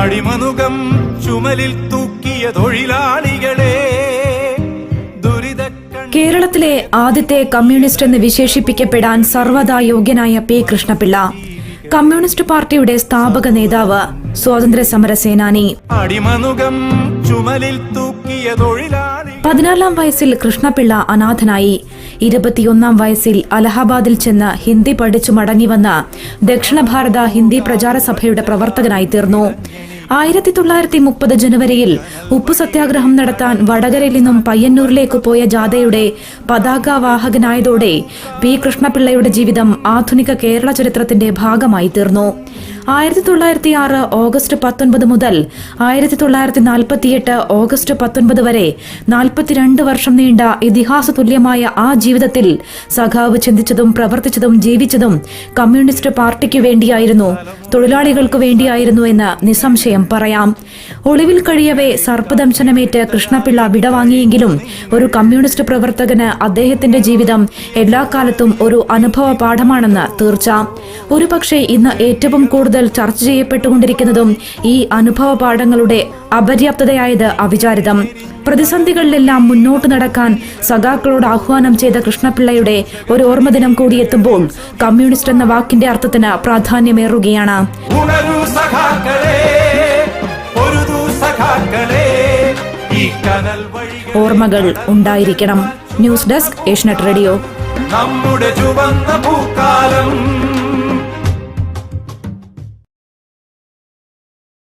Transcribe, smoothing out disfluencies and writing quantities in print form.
അടിമനുകം ചുമലിൽ തൂക്കിയ തൊഴിലാളികളെ. കേരളത്തിലെ ആദ്യത്തെ കമ്മ്യൂണിസ്റ്റ് എന്ന് വിശേഷിപ്പിക്കപ്പെടാൻ സർവ്വതാ യോഗ്യനായ പി കൃഷ്ണപിള്ള, കമ്മ്യൂണിസ്റ്റ് പാർട്ടിയുടെ സ്ഥാപക നേതാവ്, സ്വാതന്ത്ര്യ സമര സേനാനി. 14-ാം വയസ്സിൽ കൃഷ്ണപിള്ള അനാഥനായി. 21-ാം വയസ്സിൽ അലഹബാദിൽ ചെന്ന് ഹിന്ദി പഠിച്ചു മടങ്ങിവന്ന് ദക്ഷിണ ഭാരത ഹിന്ദി പ്രചാര സഭയുടെ പ്രവർത്തകനായി തീർന്നു. 1930 ജനുവരിയിൽ ഉപ്പു സത്യാഗ്രഹം നടത്താൻ വടകരയിൽ നിന്നും പയ്യന്നൂരിലേക്ക് പോയ ജാഥയുടെ പതാകവാഹകനായതോടെ പി കൃഷ്ണപിള്ളയുടെ ജീവിതം ആധുനിക കേരള ചരിത്രത്തിന്റെ ഭാഗമായി തീർന്നു. 1906 ഓഗസ്റ്റ് 19 മുതൽ 1948 ഓഗസ്റ്റ് 19 വരെ 42 വർഷം നീണ്ട ഇതിഹാസ തുല്യമായ ആ ജീവിതത്തിൽ സഖാവ് ചിന്തിച്ചതും പ്രവർത്തിച്ചതും ജീവിച്ചതും കമ്മ്യൂണിസ്റ്റ് പാർട്ടിക്ക് വേണ്ടിയായിരുന്നു, തൊഴിലാളികൾക്ക് വേണ്ടിയായിരുന്നു എന്ന് നിസ്സംശയം പറയാം. ഒളിവിൽ കഴിയവേ സർപ്പദംശനമേറ്റ് കൃഷ്ണപിള്ള വിടവാങ്ങിയെങ്കിലും ഒരു കമ്മ്യൂണിസ്റ്റ് പ്രവർത്തകന് അദ്ദേഹത്തിന്റെ ജീവിതം എല്ലാ കാലത്തും ഒരു അനുഭവ പാഠമാണെന്ന് തീർച്ച. ഒരുപക്ഷെ ഇന്ന് ഏറ്റവും കൂടുതൽ ചർച്ച ചെയ്യപ്പെട്ടുകൊണ്ടിരിക്കുന്നതും ഈ അനുഭവ പാഠങ്ങളുടെ അപര്യാപ്തതയായത് അവിചാരിതം. പ്രതിസന്ധികളിലെല്ലാം മുന്നോട്ട് നടക്കാൻ സഖാക്കളോട് ആഹ്വാനം ചെയ്ത കൃഷ്ണപിള്ളയുടെ ഒരു ഓർമ്മദിനം കൂടിയെത്തുമ്പോൾ കമ്മ്യൂണിസ്റ്റ് എന്ന വാക്കിന്റെ അർത്ഥത്തിന് പ്രാധാന്യമേറുകയാണ്. ഓർമ്മകൾ ഉണ്ടായിരിക്കണം. News desk, Asianet radio. നമ്മുടെ ചുവന്ന പൂക്കാലം.